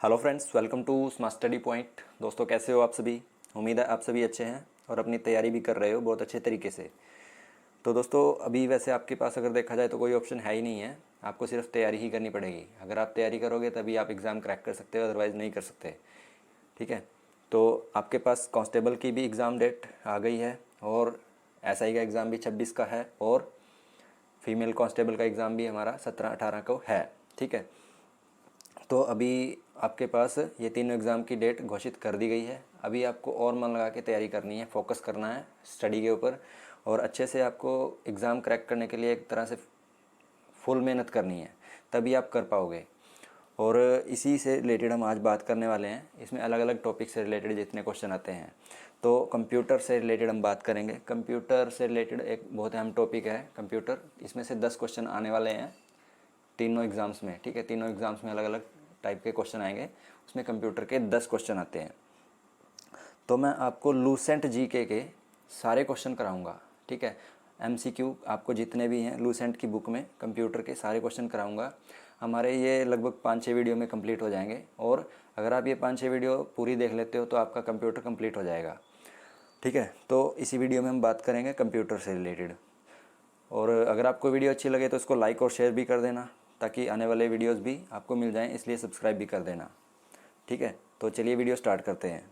Hello friends, welcome to smart study point. दोस्तों, कैसे हो आप सभी? उम्मीद है आप सभी अच्छे हैं और अपनी तैयारी भी कर रहे हो बहुत अच्छे तरीके से। तो दोस्तों, अभी वैसे आपके पास अगर देखा जाए तो कोई ऑप्शन है ही नहीं है, आपको सिर्फ तैयारी ही करनी पड़ेगी। अगर आप तैयारी करोगे तभी आप एग्ज़ाम क्रैक कर सकते हो, अदरवाइज़ नहीं कर सकते। ठीक है, तो आपके पास कांस्टेबल की भी एग्ज़ाम डेट आ गई है और एसआई का एग्ज़ाम भी 26 का है और फीमेल कांस्टेबल का एग्ज़ाम भी हमारा 17-18 को है। ठीक है, तो अभी आपके पास ये तीनों एग्ज़ाम की डेट घोषित कर दी गई है। अभी आपको और मन लगा के तैयारी करनी है, फोकस करना है स्टडी के ऊपर और अच्छे से आपको एग्ज़ाम क्रैक करने के लिए एक तरह से फुल मेहनत करनी है, तभी आप कर पाओगे। और इसी से रिलेटेड हम आज बात करने वाले हैं। इसमें अलग अलग टॉपिक से रिलेटेड जितने क्वेश्चन आते हैं, तो कंप्यूटर से रिलेटेड हम बात करेंगे। कंप्यूटर से रिलेटेड एक बहुत अहम टॉपिक है कंप्यूटर। इसमें से 10 क्वेश्चन आने वाले हैं तीनों एग्ज़ाम्स में। ठीक है, तीनों एग्ज़ाम्स में अलग अलग टाइप के क्वेश्चन आएंगे, उसमें कंप्यूटर के 10 क्वेश्चन आते हैं। तो मैं आपको लूसेंट जीके के सारे क्वेश्चन कराऊंगा। ठीक है, एमसीक्यू आपको जितने भी हैं लूसेंट की बुक में कंप्यूटर के सारे क्वेश्चन कराऊंगा। हमारे ये लगभग 5-6 वीडियो में कंप्लीट हो जाएंगे और अगर आप ये 5-6 वीडियो पूरी देख लेते हो तो आपका कंप्यूटर कंप्लीट हो जाएगा। ठीक है, तो इसी वीडियो में हम बात करेंगे कंप्यूटर से रिलेटेड। और अगर आपको वीडियो अच्छी लगे तो इसको लाइक और शेयर भी कर देना, ताकि आने वाले वीडियोस भी आपको मिल जाएं, इसलिए सब्सक्राइब भी कर देना। ठीक है, तो चलिए वीडियो स्टार्ट करते हैं।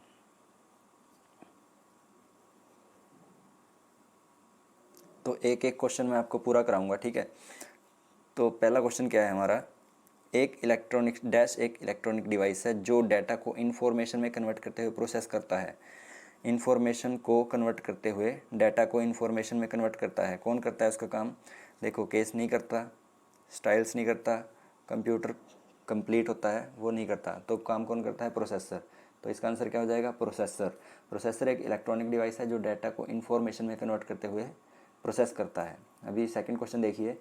तो एक एक क्वेश्चन मैं आपको पूरा कराऊंगा। ठीक है, तो पहला क्वेश्चन क्या है हमारा? एक इलेक्ट्रॉनिक डिवाइस है जो डाटा को इन्फॉर्मेशन में कन्वर्ट करते हुए प्रोसेस करता है। इन्फॉर्मेशन को कन्वर्ट करते हुए डाटा को इन्फॉर्मेशन में कन्वर्ट करता है। कौन करता है उसका काम? देखो, केस नहीं करता, स्टाइल्स नहीं करता, कंप्यूटर कंप्लीट होता है वो नहीं करता, तो काम कौन करता है? प्रोसेसर। तो इसका आंसर क्या हो जाएगा? प्रोसेसर। प्रोसेसर एक इलेक्ट्रॉनिक डिवाइस है जो डाटा को इन्फॉर्मेशन में कन्वर्ट करते हुए प्रोसेस करता है। अभी सेकंड क्वेश्चन देखिए,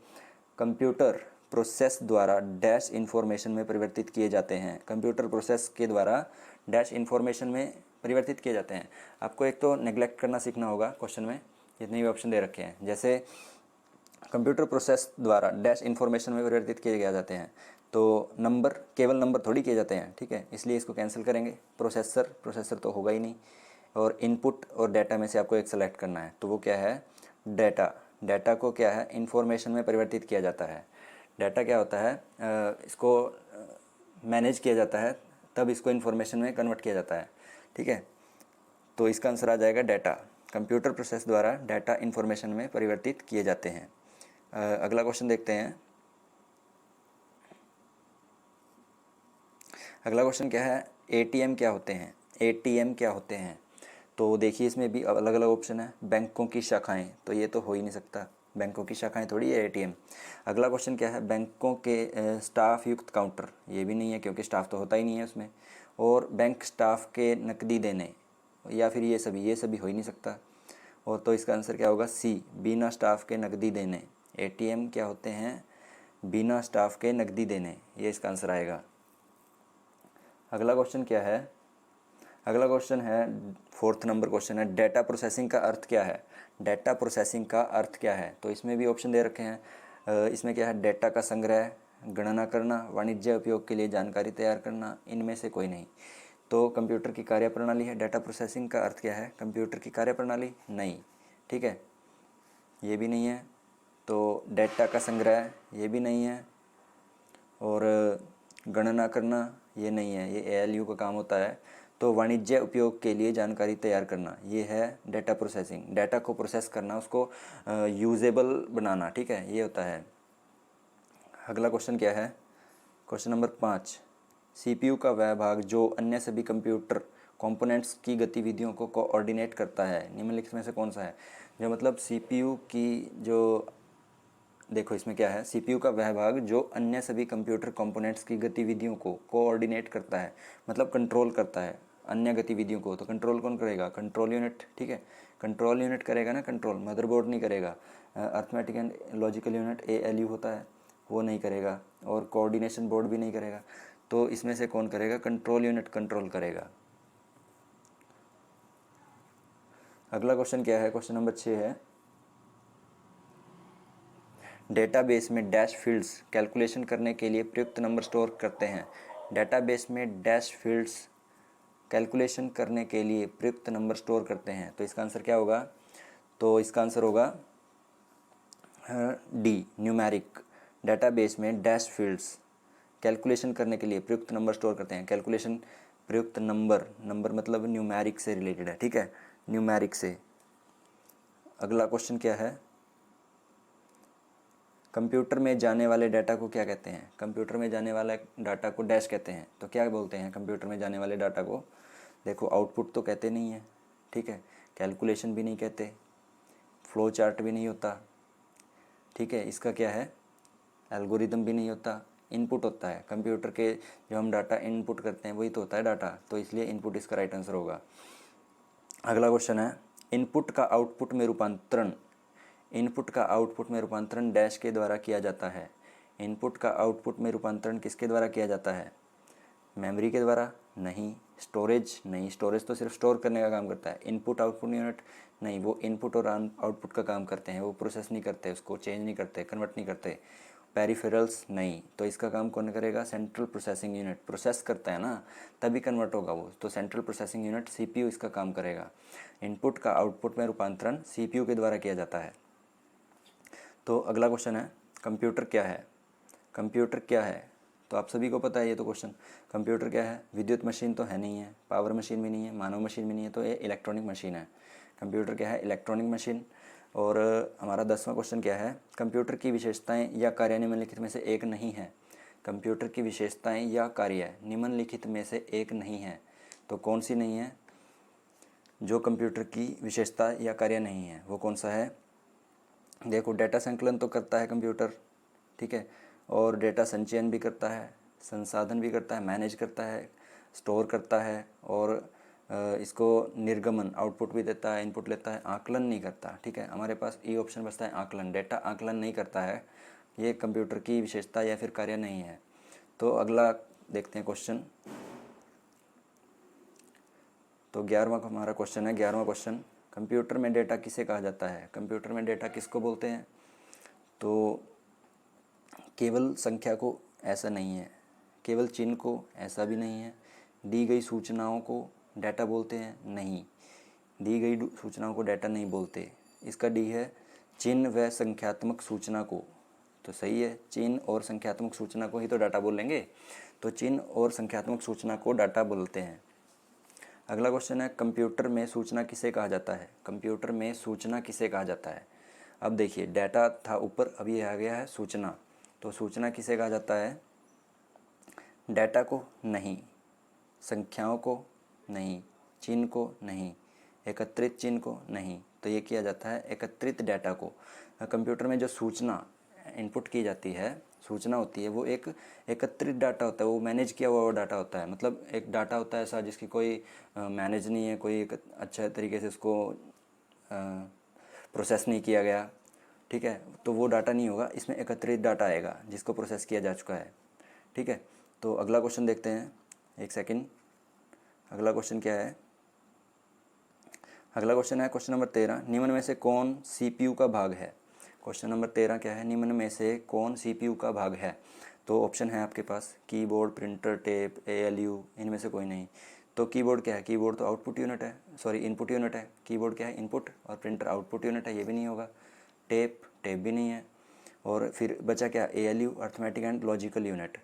कंप्यूटर प्रोसेस द्वारा डैश इन्फॉर्मेशन में परिवर्तित किए जाते हैं। कंप्यूटर प्रोसेस के द्वारा डैश इन्फॉर्मेशन में परिवर्तित किए जाते हैं। आपको एक तो नेग्लेक्ट करना सीखना होगा क्वेश्चन में, जितने भी ऑप्शन दे रखे हैं। जैसे कंप्यूटर प्रोसेस द्वारा डैश इन्फॉर्मेशन में परिवर्तित किए जाते हैं, तो नंबर, केवल नंबर थोड़ी किए जाते हैं। ठीक है, इसलिए इसको कैंसिल करेंगे। प्रोसेसर तो होगा ही नहीं। और इनपुट और डाटा में से आपको एक सेलेक्ट करना है, तो वो क्या है? डाटा। डाटा को क्या है? इन्फॉर्मेशन में परिवर्तित किया जाता है। डाटा क्या होता है? इसको मैनेज किया जाता है, तब इसको इन्फॉर्मेशन में कन्वर्ट किया जाता है। ठीक है, तो इसका आंसर आ जाएगा डाटा। कंप्यूटर प्रोसेस द्वारा डाटा इन्फॉर्मेशन में परिवर्तित किए जाते हैं। अगला क्वेश्चन देखते हैं। अगला क्वेश्चन क्या है? एटीएम क्या होते हैं? एटीएम क्या होते हैं? तो देखिए, इसमें भी अलग अलग ऑप्शन है। बैंकों की शाखाएं, तो ये तो हो ही नहीं सकता, बैंकों की शाखाएं थोड़ी है एटीएम। अगला क्वेश्चन क्या है? बैंकों के स्टाफ युक्त काउंटर, ये भी नहीं है क्योंकि स्टाफ तो होता ही नहीं है उसमें। और बैंक स्टाफ के नकदी देने, या फिर ये सभी हो ही नहीं सकता। और तो इसका आंसर क्या होगा? सी, बिना स्टाफ के नकदी देने। एटीएम क्या होते हैं? बिना स्टाफ के नकदी देने, ये इसका आंसर आएगा। अगला क्वेश्चन क्या है? अगला क्वेश्चन है, फोर्थ नंबर क्वेश्चन है, डाटा प्रोसेसिंग का अर्थ क्या है? डाटा प्रोसेसिंग का अर्थ क्या है? तो इसमें भी ऑप्शन दे रखे हैं। इसमें क्या है? डाटा का संग्रह, गणना करना, वाणिज्य उपयोग के लिए जानकारी तैयार करना, इनमें से कोई नहीं। तो कंप्यूटर की कार्यप्रणाली है। डाटा प्रोसेसिंग का अर्थ क्या है? कंप्यूटर की कार्यप्रणाली नहीं। ठीक है, ये भी नहीं है। तो डाटा का संग्रह, ये भी नहीं है। और गणना करना, ये नहीं है, ये एएलयू का काम होता है। तो वाणिज्य उपयोग के लिए जानकारी तैयार करना, ये है डाटा प्रोसेसिंग। डाटा को प्रोसेस करना, उसको यूजेबल बनाना। ठीक है, ये होता है। अगला क्वेश्चन क्या है? क्वेश्चन नंबर 5, सीपीयू का वह भाग जो अन्य सभी कंप्यूटर कंपोनेंट्स की गतिविधियों को कोऑर्डिनेट करता है, निम्नलिखित में से कौन सा है? जो मतलब सीपीयू की जो, देखो इसमें क्या है? सीपीयू का वह भाग जो अन्य सभी कंप्यूटर कंपोनेंट्स की गतिविधियों को कोऑर्डिनेट करता है, मतलब कंट्रोल करता है अन्य गतिविधियों को। तो कंट्रोल कौन करेगा? Control unit. ठीक है, कंट्रोल यूनिट करेगा ना कंट्रोल, मदरबोर्ड नहीं करेगा। Arithmetic and logical unit ALU होता है, वो नहीं करेगा। और कोऑर्डिनेशन बोर्ड भी नहीं करेगा। तो इसमें से कौन करेगा? कंट्रोल यूनिट कंट्रोल करेगा। अगला क्वेश्चन क्या है? क्वेश्चन नंबर 6 है, डेटाबेस में डैश फील्ड्स कैलकुलेशन करने के लिए प्रयुक्त नंबर स्टोर करते हैं। डेटाबेस में डैश फील्ड्स कैलकुलेशन करने के लिए प्रयुक्त नंबर स्टोर करते हैं। तो इसका आंसर क्या होगा? तो इसका आंसर होगा डी, न्यूमेरिक। डेटाबेस में डैश फील्ड्स कैलकुलेशन करने के लिए प्रयुक्त नंबर स्टोर करते हैं। कैलकुलेशन प्रयुक्त नंबर, नंबर मतलब न्यूमेरिक से रिलेटेड है, ठीक है, न्यूमेरिक से। अगला क्वेश्चन क्या है? कंप्यूटर में जाने वाले डाटा को क्या कहते हैं? कंप्यूटर में जाने वाला डाटा को डैश कहते हैं। तो क्या बोलते हैं कंप्यूटर में जाने वाले डाटा को? देखो, आउटपुट तो कहते नहीं है, ठीक है, कैलकुलेशन भी नहीं कहते, फ्लो चार्ट भी नहीं होता, ठीक है, इसका क्या है, एल्गोरिदम भी नहीं होता, इनपुट होता है। कंप्यूटर के जो हम डाटा इनपुट करते हैं वही तो होता है डाटा, तो इसलिए इनपुट इसका राइट आंसर होगा। अगला क्वेश्चन है, इनपुट का आउटपुट में रूपांतरण, इनपुट का आउटपुट में रूपांतरण डैश के द्वारा किया जाता है। इनपुट का आउटपुट में रूपांतरण किसके द्वारा किया जाता है? मेमोरी के द्वारा? नहीं। स्टोरेज? नहीं, स्टोरेज तो सिर्फ स्टोर करने का काम करता है। Input output unit? नहीं, वो इनपुट और आउटपुट का काम करते हैं, वो प्रोसेस नहीं करते, उसको चेंज नहीं करते, कन्वर्ट नहीं करते। पेरिफेरल्स? नहीं, तो इसका काम कौन करेगा? Central processing unit. प्रोसेस करता है ना, तभी कन्वर्ट होगा वो, तो सेंट्रल प्रोसेसिंग यूनिट सीपीयू इसका काम करेगा। इनपुट का आउटपुट में रूपांतरण सीपीयू के द्वारा किया जाता है। तो अगला क्वेश्चन है, कंप्यूटर क्या है? कंप्यूटर क्या है? तो आप सभी को पता है ये तो क्वेश्चन। कंप्यूटर क्या है? विद्युत मशीन तो है नहीं है, पावर मशीन भी नहीं है, मानव मशीन भी नहीं है, तो ये इलेक्ट्रॉनिक मशीन है। कंप्यूटर क्या है? Electronic machine. और हमारा 10वां क्वेश्चन क्या है? कंप्यूटर की विशेषताएं या कार्य निम्नलिखित में से एक नहीं है। कंप्यूटर की विशेषताएं या कार्य निम्नलिखित में से एक नहीं है। तो कौन सी नहीं है? जो कंप्यूटर की विशेषता या कार्य नहीं है वो कौन सा है? देखो, डेटा संकलन तो करता है कंप्यूटर, ठीक है, और डेटा संचयन भी करता है, संसाधन भी करता है, मैनेज करता है, स्टोर करता है, और इसको निर्गमन आउटपुट भी देता है, इनपुट लेता है, आकलन नहीं करता, ठीक है। हमारे पास ये ऑप्शन बचता है आकलन। डेटा आकलन नहीं करता है, ये कंप्यूटर की विशेषता या फिर कार्य नहीं है। तो अगला देखते हैं क्वेश्चन। तो 11वां हमारा क्वेश्चन है, 11वां क्वेश्चन, कंप्यूटर में डेटा किसे कहा जाता है? कंप्यूटर में डेटा किसको बोलते हैं? तो केवल संख्या को ऐसा नहीं है, केवल चिन्ह को ऐसा भी नहीं है, दी गई सूचनाओं को डाटा बोलते हैं? नहीं, दी गई सूचनाओं को डाटा नहीं बोलते। इसका डी है, चिन्ह व संख्यात्मक सूचना को। तो सही है, चिन्ह और संख्यात्मक सूचना को ही तो डाटा बोलेंगे, तो चिन्ह और संख्यात्मक सूचना को डाटा बोलते हैं। अगला क्वेश्चन है, कंप्यूटर में सूचना किसे कहा जाता है? कंप्यूटर में सूचना किसे कहा जाता है? अब देखिए, डाटा था ऊपर, अब ये आ गया है सूचना। तो सूचना किसे कहा जाता है? डाटा को नहीं, संख्याओं को नहीं, चिन्ह को नहीं, एकत्रित चिन्ह को नहीं, तो ये किया जाता है एकत्रित डाटा को। कंप्यूटर में जो सूचना इनपुट की जाती है, सूचना होती है, वो एक एकत्रित डाटा होता है, वो मैनेज किया हुआ डाटा होता है। मतलब एक डाटा होता है ऐसा जिसकी कोई मैनेज नहीं है, कोई एक अच्छा तरीके से उसको प्रोसेस नहीं किया गया, ठीक है, तो वो डाटा नहीं होगा। इसमें एकत्रित डाटा आएगा जिसको प्रोसेस किया जा चुका है, ठीक है। तो अगला क्वेश्चन देखते हैं, एक सेकंड। अगला क्वेश्चन क्या है? अगला क्वेश्चन है क्वेश्चन नंबर 13, निम्न में से कौन सीपीयू का भाग है? क्वेश्चन नंबर 13 क्या है? निम्न में से कौन सीपीयू का भाग है? तो ऑप्शन है आपके पास, कीबोर्ड, प्रिंटर, टेप, एएलयू, इनमें से कोई नहीं। तो कीबोर्ड क्या है? कीबोर्ड तो आउटपुट यूनिट है, सॉरी इनपुट यूनिट है। कीबोर्ड क्या है? इनपुट। और प्रिंटर आउटपुट यूनिट है, ये भी नहीं होगा। टेप भी नहीं है। और फिर बचा क्या? ALU, arithmetic and logical unit.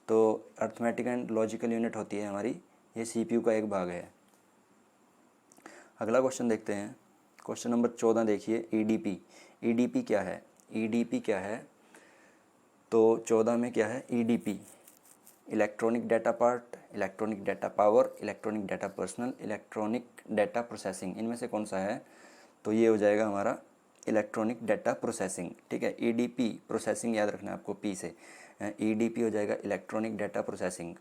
तो अर्थमेटिक एंड लॉजिकल यूनिट होती है हमारी, ये सीपीयू का एक भाग है। अगला क्वेश्चन देखते हैं, क्वेश्चन नंबर 14 देखिए, ईडीपी। ईडीपी क्या है? ईडीपी क्या है? तो 14 में क्या है? EDP, electronic data part, electronic data power, electronic data personal, electronic data processing, इनमें से कौन सा है? तो ये हो जाएगा हमारा इलेक्ट्रॉनिक डाटा प्रोसेसिंग, ठीक है। ईडीपी प्रोसेसिंग याद रखना है आपको, पी से, ईडीपी हो जाएगा इलेक्ट्रॉनिक डाटा प्रोसेसिंग।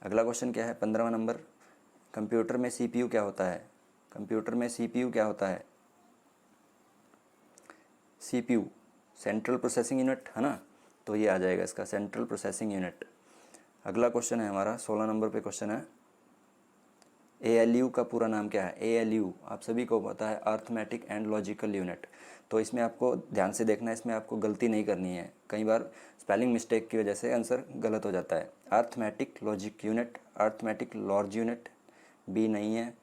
अगला क्वेश्चन क्या है? 15वां नंबर, कंप्यूटर में सीपीयू क्या होता है? कंप्यूटर में सीपीयू क्या होता है? सीपीयू सेंट्रल प्रोसेसिंग यूनिट है ना, तो ये आ जाएगा इसका सेंट्रल प्रोसेसिंग यूनिट। अगला क्वेश्चन है हमारा 16 नंबर पे क्वेश्चन है, एएलयू का पूरा नाम क्या है? एएलयू आप सभी को पता है, अर्थमेटिक एंड लॉजिकल यूनिट। तो इसमें आपको ध्यान से देखना है, इसमें आपको गलती नहीं करनी है, कई बार स्पेलिंग मिस्टेक की वजह से आंसर गलत हो जाता है। Arithmetic logic unit, arithmetic large unit, B नहीं है।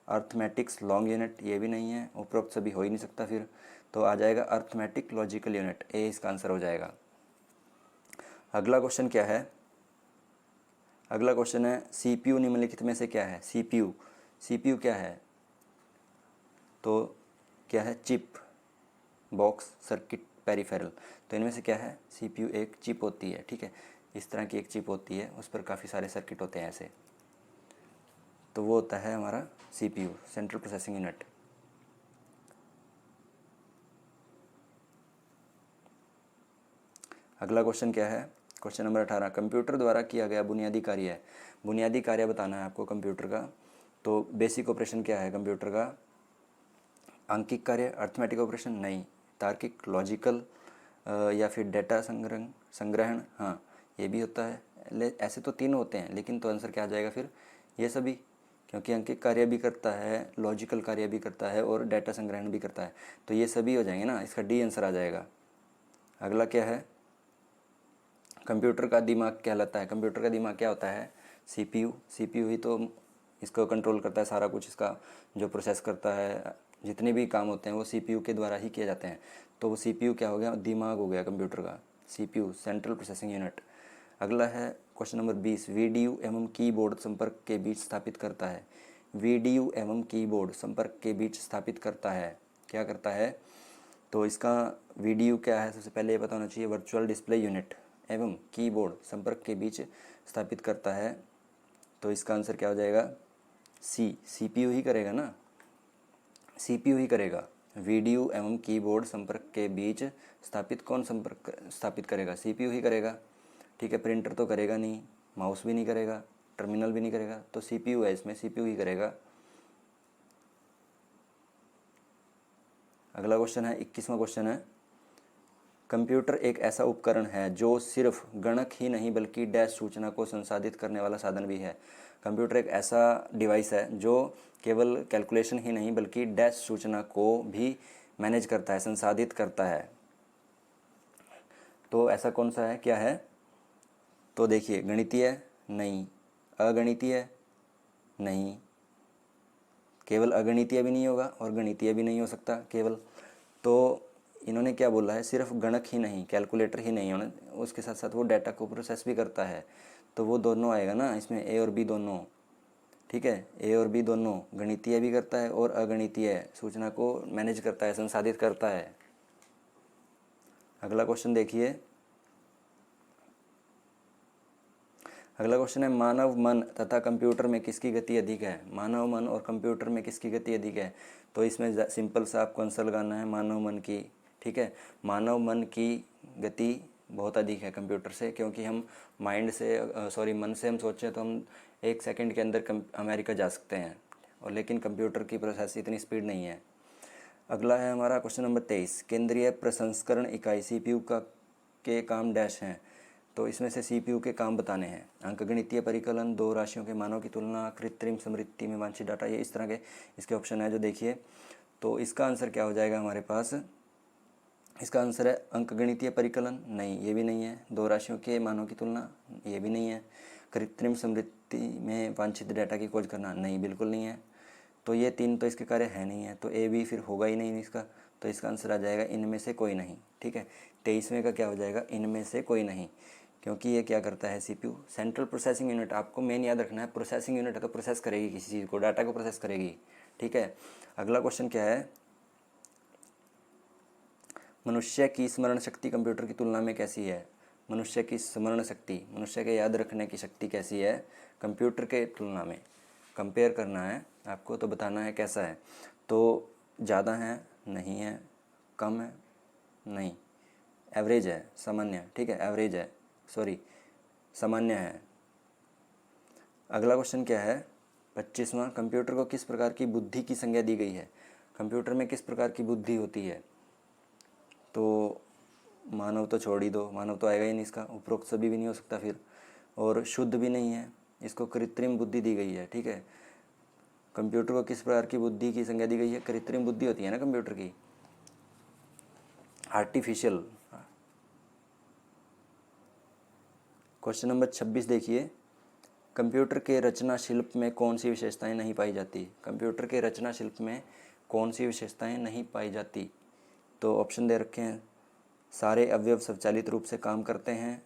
अर्थमेटिक्स लॉन्ग यूनिट, ये भी नहीं है। उपरोक्त सभी हो ही नहीं सकता फिर, तो आ जाएगा अर्थमेटिक लॉजिकल यूनिट, ए इसका आंसर हो जाएगा। अगला क्वेश्चन क्या है? अगला क्वेश्चन है सीपीयू निम्नलिखित में से क्या है? सीपीयू, सीपीयू क्या है? तो क्या है? Chip, box, circuit, peripheral. तो इनमें से क्या है? सीपीयू एक चिप होती है, ठीक है, इस तरह की एक चिप होती है, उस पर काफ़ी सारे सर्किट होते हैं ऐसे, तो वो होता है हमारा सीपीयू, सेंट्रल प्रोसेसिंग यूनिट। अगला क्वेश्चन क्या है? क्वेश्चन नंबर 18, कंप्यूटर द्वारा किया गया बुनियादी कार्य है। बुनियादी कार्य बताना है आपको कंप्यूटर का। तो बेसिक ऑपरेशन क्या है कंप्यूटर का? अंकिक कार्य, अर्थमेटिक ऑपरेशन नहीं, तार्किक, लॉजिकल, या फिर डेटा संग्रहण, हाँ ये भी होता है। ऐसे तो तीन होते हैं, लेकिन तो आंसर क्या आ जाएगा फिर? ये सभी, क्योंकि अंकिक कार्य भी करता है, लॉजिकल कार्य भी करता है और डेटा संग्रहण भी करता है, तो ये सभी हो जाएंगे ना, इसका डी आंसर आ जाएगा। अगला क्या है? कंप्यूटर का दिमाग कहलाता है। कंप्यूटर का दिमाग क्या होता है? सीपीयू, सीपीयू ही तो इसको कंट्रोल करता है सारा कुछ, इसका जो प्रोसेस करता है, जितने भी काम होते हैं वो सीपीयू के द्वारा ही किए जाते हैं। तो वो सीपीयू क्या हो गया? दिमाग हो गया कंप्यूटर का, सीपीयू, सेंट्रल प्रोसेसिंग यूनिट। अगला है क्वेश्चन नंबर 20, वीडीयू एवं कीबोर्ड संपर्क के बीच स्थापित करता है। वीडीयू एवं कीबोर्ड संपर्क के बीच स्थापित करता है, क्या करता है? तो इसका वीडीयू क्या है? सबसे पहले ये पता होना चाहिए, वर्चुअल डिस्प्ले यूनिट एवं कीबोर्ड संपर्क के बीच स्थापित करता है। तो इसका आंसर क्या हो जाएगा? सी, सीपीयू ही करेगा ना, सीपीयू ही करेगा। वीडीयू एवं कीबोर्ड संपर्क के बीच स्थापित कौन संपर्क स्थापित करेगा? सीपीयू ही करेगा, ठीक है। प्रिंटर तो करेगा नहीं, माउस भी नहीं करेगा, टर्मिनल भी नहीं करेगा, तो सीपीयू है इसमें, सीपीयू ही करेगा। अगला क्वेश्चन है 21वां क्वेश्चन है, कंप्यूटर एक ऐसा उपकरण है जो सिर्फ गणक ही नहीं बल्कि डैश सूचना को संसाधित करने वाला साधन भी है। कंप्यूटर एक ऐसा डिवाइस है जो केवल कैलकुलेशन ही नहीं बल्कि डैश सूचना को भी मैनेज करता है, संसाधित करता है। तो ऐसा कौन सा है, क्या है? तो देखिए, गणितीय नहीं, अगणितीय नहीं, केवल अगणितीय भी नहीं होगा और गणितीय भी नहीं हो सकता केवल। तो इन्होंने क्या बोला है? सिर्फ गणक ही नहीं, कैलकुलेटर ही नहीं, उन्होंने उसके साथ साथ वो डाटा को प्रोसेस भी करता है, तो वो दोनों आएगा ना इसमें, ए और बी दोनों, ठीक है। ए और बी दोनों, गणितीय भी करता है और अगणितीय सूचना को मैनेज करता है, संसाधित करता है। अगला क्वेश्चन देखिए, अगला क्वेश्चन है, मानव मन तथा कंप्यूटर में किसकी गति अधिक है? मानव मन और कंप्यूटर में किसकी गति अधिक है? तो इसमें सिंपल सा आपको आंसर लगाना है, मानव मन की, ठीक है। मानव मन की गति बहुत अधिक है कंप्यूटर से, क्योंकि हम मन से हम सोचें तो हम 1 सेकंड के अंदर अमेरिका जा सकते हैं, और लेकिन कंप्यूटर की प्रोसेस इतनी स्पीड नहीं है। अगला है हमारा क्वेश्चन नंबर 23, केंद्रीय प्रसंस्करण इकाई सीपीयू का के काम डैश हैं। तो इसमें से सीपीयू के काम बताने हैं, अंकगणितीय परिकलन, दो राशियों के मानों की तुलना, कृत्रिम स्मृति में वांछित डाटा, ये इस तरह के इसके ऑप्शन है जो देखिए। तो इसका आंसर क्या हो जाएगा हमारे पास? इसका आंसर है अंकगणितीय परिकलन, नहीं ये भी नहीं है, दो राशियों के मानों की तुलना, ये भी नहीं है, कृत्रिम स्मृति में वांछित डाटा की खोज करना, नहीं बिल्कुल नहीं है। तो ये तीन तो इसके कार्य है नहीं है, तो ए भी फिर होगा ही नहीं इसका, तो इसका आंसर आ जाएगा इनमें से कोई नहीं, ठीक है। 23वें का क्या हो जाएगा? इनमें से कोई नहीं, क्योंकि ये क्या करता है सीपीयू, सेंट्रल प्रोसेसिंग यूनिट। आपको मेन याद रखना है, प्रोसेसिंग यूनिट है तो प्रोसेस करेगी किसी चीज़ को, डाटा को प्रोसेस करेगी, ठीक है। अगला क्वेश्चन क्या है, मनुष्य की स्मरण शक्ति कंप्यूटर की तुलना में कैसी है? मनुष्य की स्मरण शक्ति, मनुष्य के याद रखने की शक्ति कैसी है कंप्यूटर के तुलना में? कंपेयर करना है आपको, तो बताना है कैसा है। तो ज़्यादा है, नहीं है, कम है, नहीं, एवरेज है, सामान्य, ठीक है, एवरेज है, सामान्य है। अगला क्वेश्चन क्या है 25वां, कंप्यूटर को किस प्रकार की बुद्धि की संज्ञा दी गई है? कंप्यूटर में किस प्रकार की बुद्धि होती है? तो मानव तो छोड़ ही दो, मानव तो आएगा ही नहीं इसका, उपरोक्त सभी भी नहीं हो सकता फिर, और शुद्ध भी नहीं है, इसको कृत्रिम बुद्धि दी गई है, ठीक है। कंप्यूटर को किस प्रकार की बुद्धि की संज्ञा दी गई है? कृत्रिम बुद्धि होती है ना कंप्यूटर की, आर्टिफिशियल, क्वेश्चन नंबर 26 देखिए, कंप्यूटर के रचना शिल्प में कौन सी विशेषताएं नहीं पाई जाती? कंप्यूटर के रचना शिल्प में कौन सी विशेषताएं नहीं पाई जाती? तो ऑप्शन दे रखे हैं, सारे अवयव स्वचालित रूप से काम करते हैं,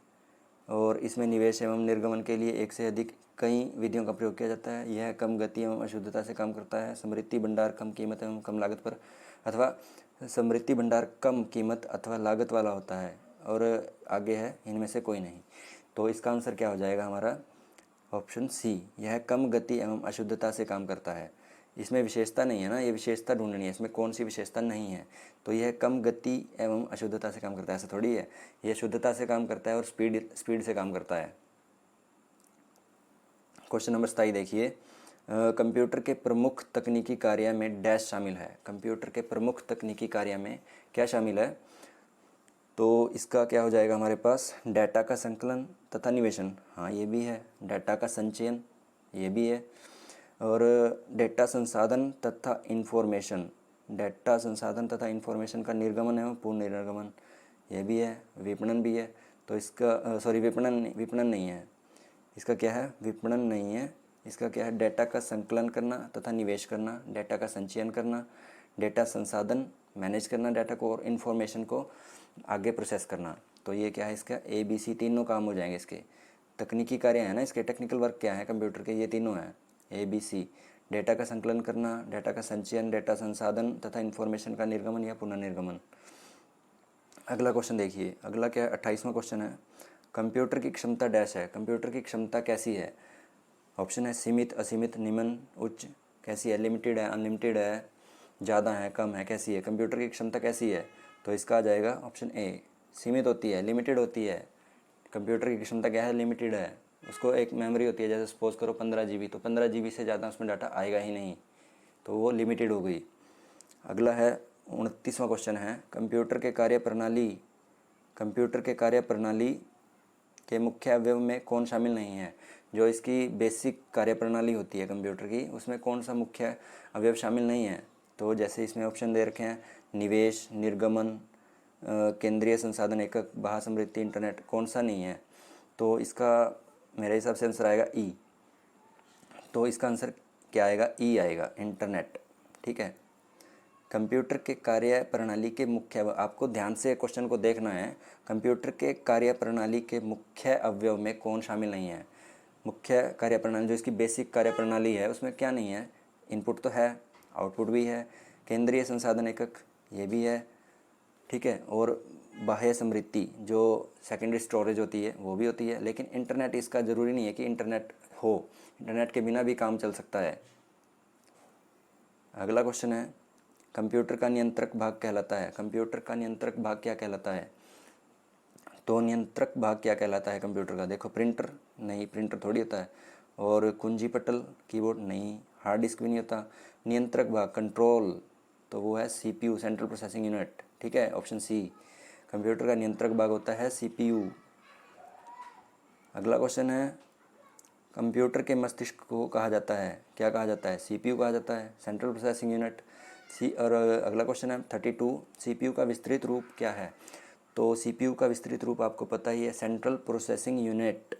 और इसमें निवेश एवं निर्गमन के लिए एक से अधिक कई विधियों का प्रयोग किया जाता है, यह कम गति एवं अशुद्धता से काम करता है, समृद्धि भंडार कम कीमत एवं कम लागत पर, अथवा समृद्धि भंडार कम कीमत अथवा लागत वाला होता है, और आगे है इनमें से कोई नहीं। तो इसका आंसर क्या हो जाएगा हमारा? ऑप्शन सी, यह कम गति एवं अशुद्धता से काम करता है। इसमें विशेषता नहीं है ना, ये विशेषता ढूंढनी है, इसमें कौन सी विशेषता नहीं है। तो यह कम गति एवं अशुद्धता से काम करता है, ऐसा थोड़ी है, यह शुद्धता से काम करता है और स्पीड से काम करता है। क्वेश्चन नंबर 27 देखिए, कंप्यूटर के प्रमुख तकनीकी कार्य में डैश शामिल है। कंप्यूटर के प्रमुख तकनीकी कार्य में क्या शामिल है? तो इसका क्या हो जाएगा हमारे पास? डाटा का संकलन तथा निवेशन, हाँ ये भी है। डाटा का संचयन, ये भी है। और डेटा संसाधन तथा इन्फॉर्मेशन, डेटा संसाधन तथा इन्फॉर्मेशन का निर्गमन एवं पूर्ण निर्गमन, ये भी है। विपणन भी है। तो इसका विपणन नहीं है, इसका क्या है? विपणन नहीं है। इसका क्या है? डेटा का संकलन करना तथा निवेश करना, डेटा का संचयन करना, डेटा संसाधन मैनेज करना डेटा को, और इन्फॉर्मेशन को आगे प्रोसेस करना। तो ये क्या है इसका? ABC तीनों काम हो जाएंगे इसके। तकनीकी कार्य है ना इसके, टेक्निकल वर्क क्या है कंप्यूटर के, ये तीनों हैं ABC। डेटा का संकलन करना, डेटा का संचयन, डेटा संसाधन तथा इन्फॉर्मेशन का निर्गमन या पुनर्निर्गमन। अगला क्वेश्चन देखिए, अगला क्या है? 28वां क्वेश्चन है, कंप्यूटर की क्षमता डैश है। कंप्यूटर की क्षमता कैसी है? ऑप्शन है सीमित, असीमित, निम्न, उच्च। कैसी है? लिमिटेड है, अनलिमिटेड है, ज़्यादा है, कम है, कैसी है? कंप्यूटर की क्षमता कैसी है? तो इसका आ जाएगा ऑप्शन ए, सीमित होती है, लिमिटेड होती है। कंप्यूटर की क्षमता क्या है? लिमिटेड है। उसको एक मेमोरी होती है, जैसे सपोज करो 15 GB, तो 15 GB से ज़्यादा उसमें डाटा आएगा ही नहीं, तो वो लिमिटेड हो गई। अगला है 29वां क्वेश्चन है, कंप्यूटर के कार्यप्रणाली के मुख्य अवयव में कौन शामिल नहीं है? जो इसकी बेसिक कार्यप्रणाली होती है कंप्यूटर की, उसमें कौन सा मुख्य अवयव शामिल नहीं है? तो जैसे इसमें ऑप्शन दे रखे हैं, निवेश, निर्गमन, केंद्रीय संसाधन एकक, बाह्य समृद्धि, इंटरनेट, कौन सा नहीं है? तो इसका मेरे हिसाब से आंसर आएगा ई। तो इसका आंसर क्या आएगा? ई आएगा, इंटरनेट। ठीक है। कंप्यूटर के कार्य प्रणाली के मुख्य, आपको ध्यान से क्वेश्चन को देखना है, कंप्यूटर के कार्य प्रणाली के मुख्य अवयव में कौन शामिल नहीं है? मुख्य कार्य प्रणाली जो इसकी बेसिक कार्य प्रणाली है उसमें क्या नहीं है? इनपुट तो है, आउटपुट भी है, केंद्रीय संसाधन एकक ये भी है, ठीक है, और बाह्य समृद्धि जो सेकेंडरी स्टोरेज होती है वो भी होती है। लेकिन इंटरनेट, इसका ज़रूरी नहीं है कि इंटरनेट हो, इंटरनेट के बिना भी काम चल सकता है। अगला क्वेश्चन है, कंप्यूटर का नियंत्रक भाग कहलाता है। कंप्यूटर का नियंत्रक भाग क्या कहलाता है? तो नियंत्रक भाग क्या कहलाता है कंप्यूटर का? देखो, प्रिंटर नहीं, प्रिंटर थोड़ी होता है। और कुंजी पटल, कीबोर्ड नहीं, हार्ड डिस्क भी नहीं होता। नियंत्रक भाग, कंट्रोल, तो वो है CPU, सेंट्रल प्रोसेसिंग यूनिट। ठीक है, ऑप्शन सी, कंप्यूटर का नियंत्रक भाग होता है CPU। अगला क्वेश्चन है, कंप्यूटर के मस्तिष्क को कहा जाता है, क्या कहा जाता है? CPU कहा जाता है, सेंट्रल प्रोसेसिंग यूनिट। और अगला क्वेश्चन है 32, CPU का विस्तृत रूप क्या है? तो CPU का विस्तृत रूप आपको पता ही है, सेंट्रल प्रोसेसिंग यूनिट।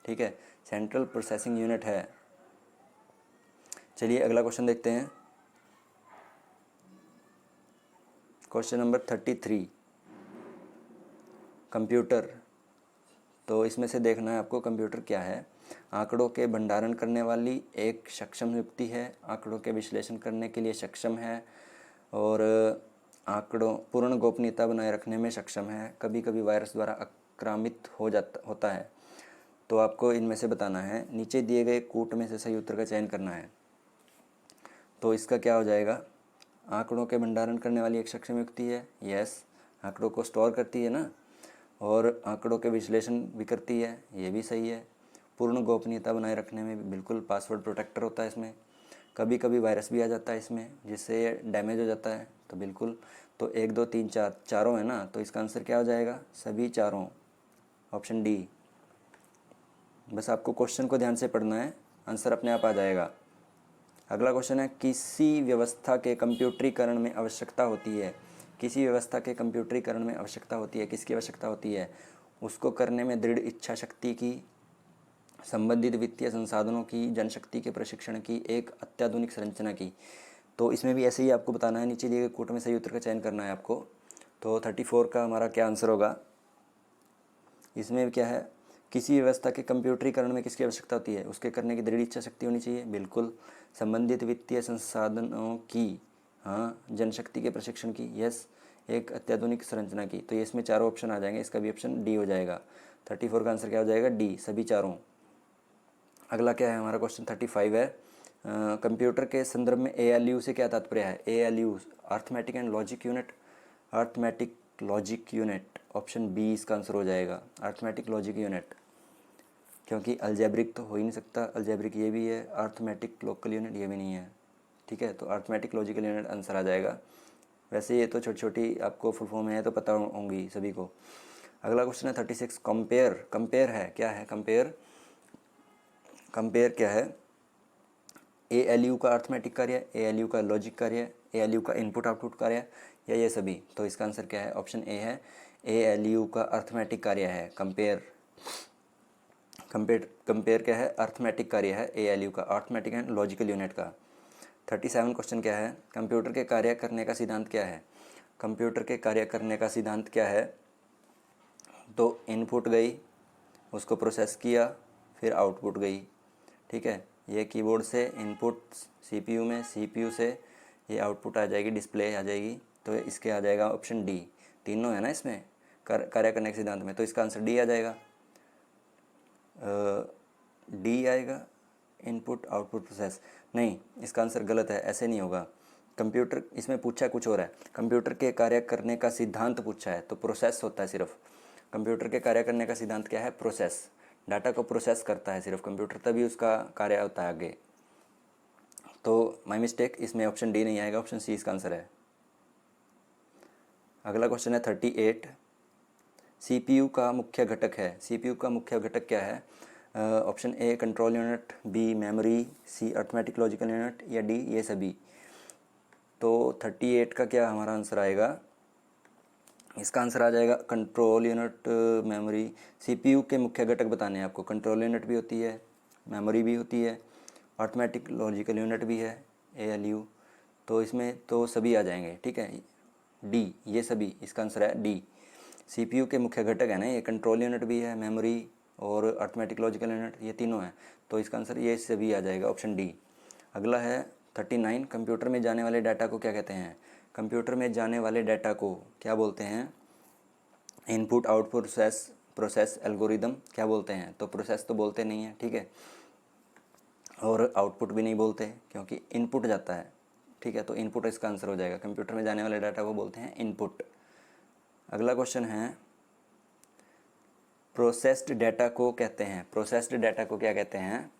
ठीक है, सेंट्रल प्रोसेसिंग यूनिट है। चलिए अगला क्वेश्चन देखते हैं, क्वेश्चन नंबर 33, कंप्यूटर। तो इसमें से देखना है आपको कंप्यूटर क्या है। आंकड़ों के भंडारण करने वाली एक सक्षम युक्ति है, आंकड़ों के विश्लेषण करने के लिए सक्षम है, और आंकड़ों पूर्ण गोपनीयता बनाए रखने में सक्षम है, कभी कभी वायरस द्वारा आक्रामित होता है। तो आपको इनमें से बताना है, नीचे दिए गए कूट में से सही उत्तर का चयन करना है। तो इसका क्या हो जाएगा? आंकड़ों के भंडारण करने वाली एक सक्षम युक्ति है, यस, आंकड़ों को स्टोर करती है ना, और आंकड़ों के विश्लेषण भी करती है, ये भी सही है। पूर्ण गोपनीयता बनाए रखने में भी बिल्कुल, पासवर्ड प्रोटेक्टर होता है इसमें। कभी कभी वायरस भी आ जाता है इसमें, जिससे ये डैमेज हो जाता है, तो बिल्कुल। तो 1 2 3 4 चारों है ना, तो इसका आंसर क्या हो जाएगा? सभी चारों, ऑप्शन डी। बस आपको क्वेश्चन को ध्यान से पढ़ना है, आंसर अपने आप आ जाएगा। अगला क्वेश्चन है, किसी व्यवस्था के कंप्यूटरीकरण में आवश्यकता होती है। किसी व्यवस्था के कंप्यूटरीकरण में आवश्यकता होती है, किसकी आवश्यकता होती है? उसको करने में दृढ़ इच्छा शक्ति की, संबंधित वित्तीय संसाधनों की, जनशक्ति के प्रशिक्षण की, एक अत्याधुनिक संरचना की। तो इसमें भी ऐसे ही आपको बताना है, नीचे दिए गए कोट में सही उत्तर का चयन करना है आपको। तो 34 का हमारा क्या आंसर होगा? इसमें क्या है, किसी व्यवस्था के कंप्यूटरीकरण में किसकी आवश्यकता होती है? उसके करने की दृढ़ इच्छा शक्ति होनी चाहिए, बिल्कुल। संबंधित वित्तीय संसाधनों की, हाँ। जनशक्ति के प्रशिक्षण की, यस। एक अत्याधुनिक संरचना की। तो ये इसमें चारों ऑप्शन आ जाएंगे, इसका भी ऑप्शन डी हो जाएगा। 34 का आंसर क्या हो जाएगा? डी, सभी चारों। अगला क्या है हमारा? क्वेश्चन 35 है, कंप्यूटर के संदर्भ में ALU से क्या तात्पर्य है? ALU arithmetic and logic unit, arithmetic logic unit, option B इसका आंसर हो जाएगा, अर्थमेटिक लॉजिक यूनिट। क्योंकि अलजेब्रिक तो हो ही नहीं सकता, अलजेब्रिक ये भी है, अर्थमेटिक लोकल यूनिट ये भी नहीं है, ठीक है। तो अर्थमेटिक लॉजिकल यूनिट आंसर आ जाएगा। वैसे ये तो छोटी छोटी आपको फुल फॉर्म है तो पता होंगी सभी को। अगला क्वेश्चन है 36, कंपेयर। कंपेयर है क्या है? कंपेयर, कंपेयर क्या है? ALU का अर्थमेटिक कार्य, ALU का लॉजिक कार्य, ALU का इनपुट आउटपुट कार्य, या ये सभी? तो इसका आंसर क्या है? ऑप्शन ए है, ALU का अर्थमेटिक कार्य है कंपेयर। कंपेयर क्या है? अर्थमेटिक कार्य है ALU का, अर्थमेटिक एंड लॉजिकल यूनिट का। 37 क्वेश्चन क्या है? कंप्यूटर के कार्य करने का सिद्धांत क्या है? कंप्यूटर के कार्य करने का सिद्धांत क्या है? तो इनपुट गई, उसको प्रोसेस किया, फिर आउटपुट गई, ठीक है। ये कीबोर्ड से इनपुट CPU में, CPU से ये आउटपुट आ जाएगी, डिस्प्ले आ जाएगी। तो इसके आ जाएगा ऑप्शन डी। तीनों है ना इसमें कार्य करने के सिद्धांत में, तो इसका आंसर डी आ जाएगा। डी आएगा, इनपुट आउटपुट प्रोसेस। नहीं, इसका आंसर गलत है, ऐसे नहीं होगा। कंप्यूटर, इसमें पूछा कुछ और है, कंप्यूटर के कार्य करने का सिद्धांत पूछा है, तो प्रोसेस होता है सिर्फ। कंप्यूटर के कार्य करने का सिद्धांत क्या है? प्रोसेस। डाटा को प्रोसेस करता है सिर्फ कंप्यूटर, तभी उसका कार्य होता है आगे। तो माय मिस्टेक, इसमें ऑप्शन डी नहीं आएगा, ऑप्शन सी इसका आंसर है। अगला क्वेश्चन है 38, CPU का मुख्य घटक है। CPU का मुख्य घटक क्या है? Option A control unit, B memory, C arithmetic logical unit, या डी ये सभी? तो 38 का क्या हमारा आंसर आएगा? इसका आंसर आ जाएगा कंट्रोल यूनिट, मेमोरी। CPU के मुख्य घटक बताने हैं आपको, कंट्रोल यूनिट भी होती है, मेमोरी भी होती है, अर्थमेटिक लॉजिकल यूनिट भी है ALU। तो इसमें तो सभी आ जाएंगे, ठीक है। डी ये सभी, इसका आंसर है डी। CPU के मुख्य घटक है ना, ये कंट्रोल यूनिट भी है, मेमोरी और अर्थमेटिक लॉजिकल यूनिट, ये तीनों हैं। तो इसका आंसर ये सभी आ जाएगा, ऑप्शन डी। अगला है 39, कंप्यूटर में जाने वाले डाटा को क्या कहते हैं? कंप्यूटर में जाने वाले डाटा को क्या बोलते हैं? इनपुट आउटपुट प्रोसेस एल्गोरिदम क्या बोलते हैं? तो प्रोसेस तो बोलते नहीं हैं, ठीक है, और आउटपुट भी नहीं बोलते क्योंकि इनपुट जाता है, ठीक है। तो इनपुट इसका आंसर हो जाएगा, कंप्यूटर में जाने वाले डाटा को बोलते हैं इनपुट। अगला क्वेश्चन है, प्रोसेस्ड डाटा को कहते हैं, प्रोसेस्ड डाटा को क्या कहते हैं?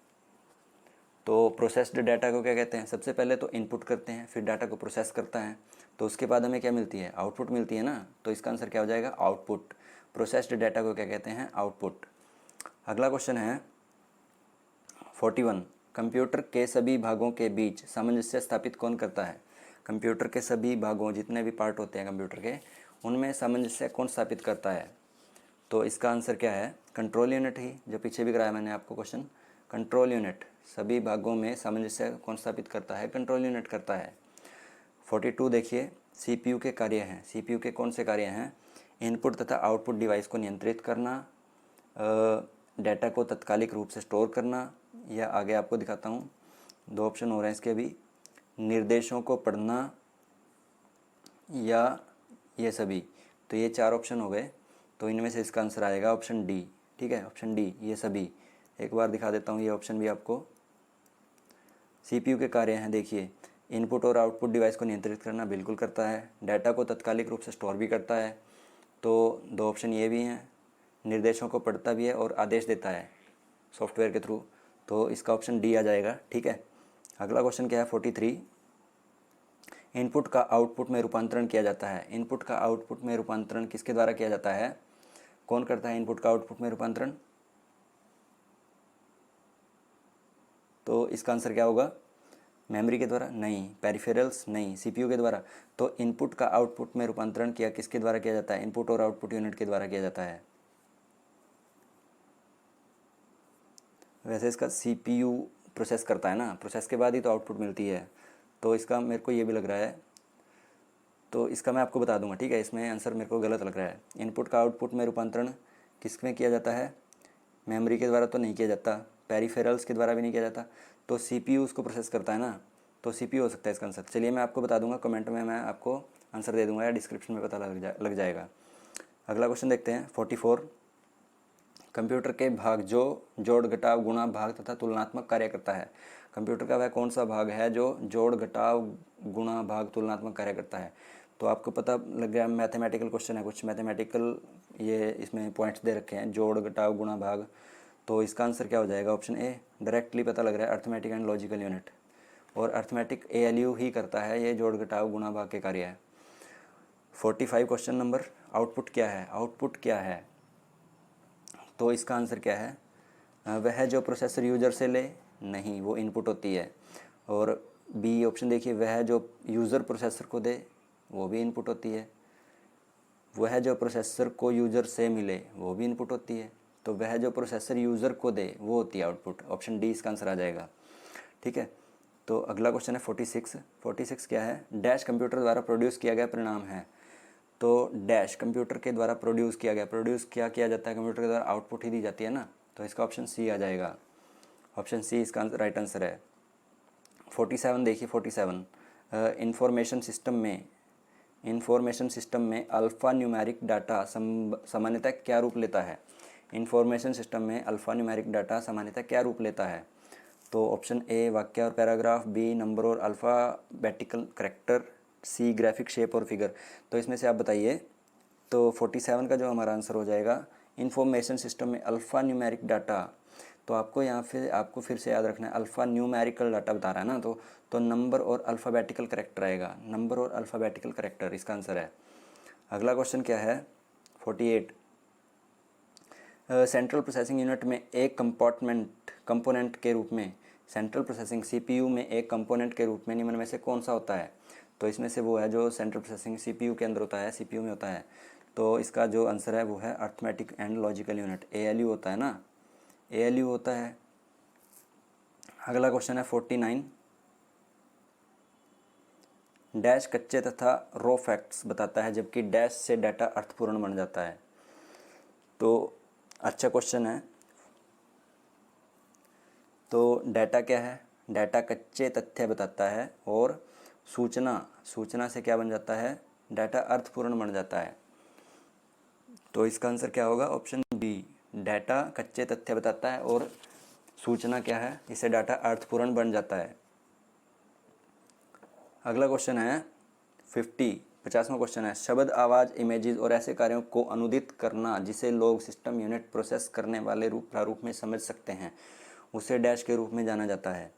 तो प्रोसेस्ड डाटा को क्या कहते हैं? सबसे पहले तो इनपुट करते हैं, फिर डाटा को प्रोसेस करता है, तो उसके बाद हमें क्या मिलती है? आउटपुट मिलती है ना। तो इसका आंसर क्या हो जाएगा? आउटपुट। प्रोसेस्ड डाटा को क्या कहते हैं? आउटपुट। अगला क्वेश्चन है 41, कंप्यूटर के सभी भागों के बीच सामंजस्य स्थापित कौन करता है? कंप्यूटर के सभी भागों, जितने भी पार्ट होते हैं कंप्यूटर के, उनमें सामंजस्य कौन स्थापित करता है? तो इसका आंसर क्या है? कंट्रोल यूनिट ही, जो पीछे भी कराया मैंने आपको क्वेश्चन। कंट्रोल यूनिट, सभी भागों में सामंजस्य कौन स्थापित करता है? कंट्रोल यूनिट करता है। 42 देखिए, CPU के कार्य हैं। CPU के कौन से कार्य हैं? इनपुट तथा आउटपुट डिवाइस को नियंत्रित करना, डाटा को तात्कालिक रूप से स्टोर करना, या आगे आपको दिखाता हूँ, दो ऑप्शन हो रहे हैं इसके भी, निर्देशों को पढ़ना, या ये सभी? तो ये चार ऑप्शन हो गए, तो इनमें से इसका आंसर आएगा ऑप्शन डी, ठीक है, ऑप्शन डी ये सभी। एक बार दिखा देता हूँ ये ऑप्शन भी आपको। CPU के कार्य हैं, देखिए, इनपुट और आउटपुट डिवाइस को नियंत्रित करना, बिल्कुल करता है। डाटा को तात्कालिक रूप से स्टोर भी करता है, तो दो ऑप्शन ये भी हैं। निर्देशों को पढ़ता भी है और आदेश देता है सॉफ्टवेयर के थ्रू, तो इसका ऑप्शन डी आ जाएगा, ठीक है। अगला क्वेश्चन क्या है 43, इनपुट का आउटपुट में रूपांतरण किया जाता है। इनपुट का आउटपुट में रूपांतरण किसके द्वारा किया जाता है? कौन करता है इनपुट का आउटपुट में रूपांतरण? तो इसका आंसर क्या होगा? मेमोरी के द्वारा? नहीं। पेरिफेरल्स? नहीं। CPU के द्वारा। तो इनपुट का आउटपुट में रूपांतरण किया किसके द्वारा किया जाता है? इनपुट और आउटपुट यूनिट के द्वारा किया जाता है। वैसे इसका CPU प्रोसेस करता है ना, प्रोसेस के बाद ही तो आउटपुट मिलती है, तो इसका मेरे को ये भी लग रहा है, तो इसका मैं आपको बता दूंगा, ठीक है। इसमें आंसर मेरे को गलत लग रहा है। इनपुट का आउटपुट में रूपांतरण किस में किया जाता है? मेमोरी के द्वारा तो नहीं किया जाता, पेरिफेरल्स के द्वारा भी नहीं किया जाता, तो CPU उसको प्रोसेस करता है ना, तो CPU हो सकता है इसका आंसर। चलिए मैं आपको बता दूंगा, कमेंट में मैं आपको आंसर दे दूंगा या डिस्क्रिप्शन में पता लग जाएगा। अगला क्वेश्चन देखते हैं 44। कंप्यूटर के भाग जो जोड़ घटाव गुणा भाग तथा तुलनात्मक कार्य करता है। कंप्यूटर का वह कौन सा भाग है जो जोड़ घटाव गुणा भाग तुलनात्मक कार्य करता है? तो आपको पता लग गया, मैथमेटिकल क्वेश्चन है, कुछ मैथमेटिकल ये इसमें पॉइंट्स दे रखे हैं, जोड़ घटाव गुणा भाग। तो इसका आंसर क्या हो जाएगा? Option A. डायरेक्टली पता लग रहा है, अर्थमेटिक एंड लॉजिकल यूनिट, और अर्थमेटिक ALU ही करता है ये जोड़ घटाव गुणा भाग के कार्य है। 45 क्वेश्चन नंबर, आउटपुट क्या है? आउटपुट क्या है? तो इसका आंसर क्या है? वह जो प्रोसेसर यूज़र से ले, नहीं, वो इनपुट होती है। और बी ऑप्शन देखिए, वह जो यूज़र प्रोसेसर को दे, वो भी इनपुट होती है। वह जो प्रोसेसर को यूज़र से मिले, वो भी इनपुट होती है। तो वह जो प्रोसेसर यूज़र को दे, वो होती है आउटपुट। ऑप्शन डी इसका आंसर आ जाएगा, ठीक है। तो अगला क्वेश्चन है 46। 46 क्या है? डैश कंप्यूटर द्वारा प्रोड्यूस किया गया परिणाम है। तो डैश कंप्यूटर के द्वारा प्रोड्यूस किया गया, प्रोड्यूस क्या किया जाता है? कंप्यूटर के द्वारा आउटपुट ही दी जाती है ना, तो इसका ऑप्शन सी आ जाएगा। ऑप्शन सी इसका राइट आंसर है। 47 देखिए, 47 इंफॉर्मेशन सिस्टम में अल्फ़ा न्यूमेरिक डाटा सामान्यतः क्या रूप लेता है? इंफॉर्मेशन सिस्टम में अल्फ़ा न्यूमेरिक डाटा सामान्यतः क्या रूप लेता है? तो ऑप्शन ए वाक्य और पैराग्राफ, बी नंबर और अल्फ़ाबेटिकल करैक्टर, सी ग्राफिक शेप और फिगर। तो इसमें से आप बताइए। तो 47 का जो हमारा आंसर हो जाएगा, इंफॉर्मेशन सिस्टम में अल्फ़ा न्यूमेरिक डाटा। तो आपको यहाँ आपको फिर से याद रखना है, अल्फ़ा न्यूमेरिकल डाटा बता रहा है ना, तो नंबर और अल्फ़ाबेटिकल करैक्टर आएगा, नंबर और अल्फ़ाबेटिकल करैक्टर इसका आंसर है। अगला क्वेश्चन क्या है? 48। सेंट्रल प्रोसेसिंग यूनिट में एक कंपोनेंट के रूप में, सेंट्रल प्रोसेसिंग CPU में एक कंपोनेंट के रूप में निम्न में से कौन सा होता है? तो इसमें से वो है जो सेंट्रल प्रोसेसिंग CPU के अंदर होता है, CPU में होता है। तो इसका जो आंसर है वो है arithmetic and logical unit, ALU होता है ना, ALU होता है। अगला क्वेश्चन है 49। डैश कच्चे तथा रॉ फैक्ट्स बताता है, जबकि डैश से डाटा अर्थपूर्ण बन जाता है। तो अच्छा क्वेश्चन है। तो डाटा क्या है? डाटा कच्चे तथ्य बताता है, और सूचना से क्या बन जाता है? डाटा अर्थपूर्ण बन जाता है। तो इसका आंसर क्या होगा? Option B. डाटा कच्चे तथ्य बताता है और सूचना क्या है? इससे डाटा अर्थपूर्ण बन जाता है। अगला क्वेश्चन है 50वां क्वेश्चन है, शब्द, आवाज़, इमेजेस और ऐसे कार्यों को अनुदित करना जिसे लोग सिस्टम यूनिट प्रोसेस करने वाले प्रारूप में समझ सकते हैं, उसे डैश के रूप में जाना जाता है।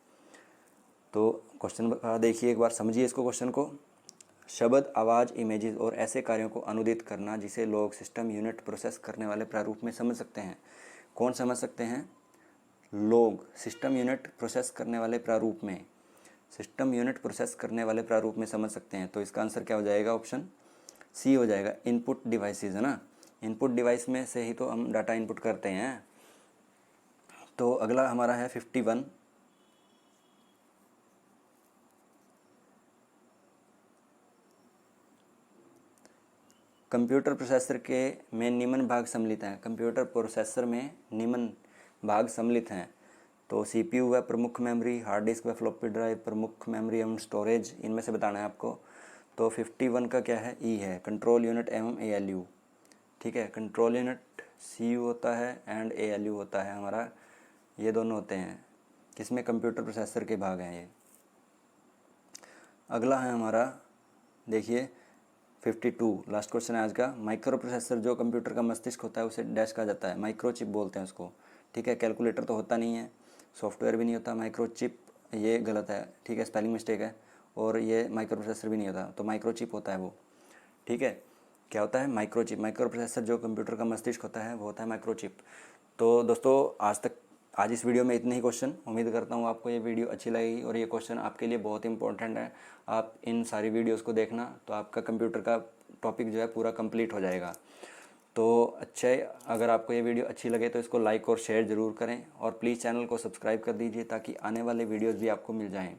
तो क्वेश्चन देखिए एक बार, समझिए इसको, क्वेश्चन को। शब्द, आवाज़, इमेजेस और ऐसे कार्यों को अनुदित करना जिसे लोग सिस्टम यूनिट प्रोसेस करने वाले प्रारूप में समझ सकते हैं। कौन समझ सकते हैं? लोग सिस्टम यूनिट प्रोसेस करने वाले प्रारूप में, सिस्टम यूनिट प्रोसेस करने वाले प्रारूप में समझ सकते हैं। तो इसका आंसर क्या हो जाएगा? ऑप्शन सी हो जाएगा, इनपुट डिवाइसेस, है ना। इनपुट डिवाइस में से ही तो हम डाटा इनपुट करते हैं। तो अगला हमारा है 51। कंप्यूटर प्रोसेसर के में निम्न भाग सम्मिलित हैं। कंप्यूटर प्रोसेसर में निम्न भाग सम्मिलित हैं। तो CPU व प्रमुख मेमोरी, हार्ड डिस्क व फ्लॉपी ड्राइव, प्रमुख मेमोरी एवं स्टोरेज, इनमें से बताना है आपको। तो 51 का क्या है? ई है, कंट्रोल यूनिट एवं ALU, ठीक है। कंट्रोल यूनिट CPU होता है एंड ALU होता है हमारा, ये दोनों होते हैं किसमें? कंप्यूटर प्रोसेसर के भाग हैं ये। अगला है हमारा, देखिए 52, लास्ट क्वेश्चन है आज का। माइक्रो प्रोसेसर जो कंप्यूटर का मस्तिष्क होता है उसे डैश कहा जाता है, माइक्रो चिप बोलते हैं उसको, ठीक है। कैलकुलेटर तो होता नहीं है, सॉफ्टवेयर भी नहीं होता, माइक्रो चिप ये गलत है, ठीक है, स्पेलिंग मिस्टेक है। और ये माइक्रो प्रोसेसर भी नहीं होता, तो माइक्रो चिप होता है वो, ठीक है। क्या होता है? Micro chip. माइक्रो प्रोसेसर जो कंप्यूटर का मस्तिष्क होता है वो होता है माइक्रो चिप। तो दोस्तों आज इस वीडियो में इतने ही क्वेश्चन। उम्मीद करता हूँ आपको ये वीडियो अच्छी लगेगी और ये क्वेश्चन आपके लिए बहुत इंपॉर्टेंट है। आप इन सारी वीडियोस को देखना, तो आपका कंप्यूटर का टॉपिक जो है पूरा कंप्लीट हो जाएगा। तो अच्छा है, अगर आपको ये वीडियो अच्छी लगे तो इसको लाइक और शेयर ज़रूर करें और प्लीज़ चैनल को सब्सक्राइब कर दीजिए ताकि आने वाले वीडियोज़ भी आपको मिल जाएँ।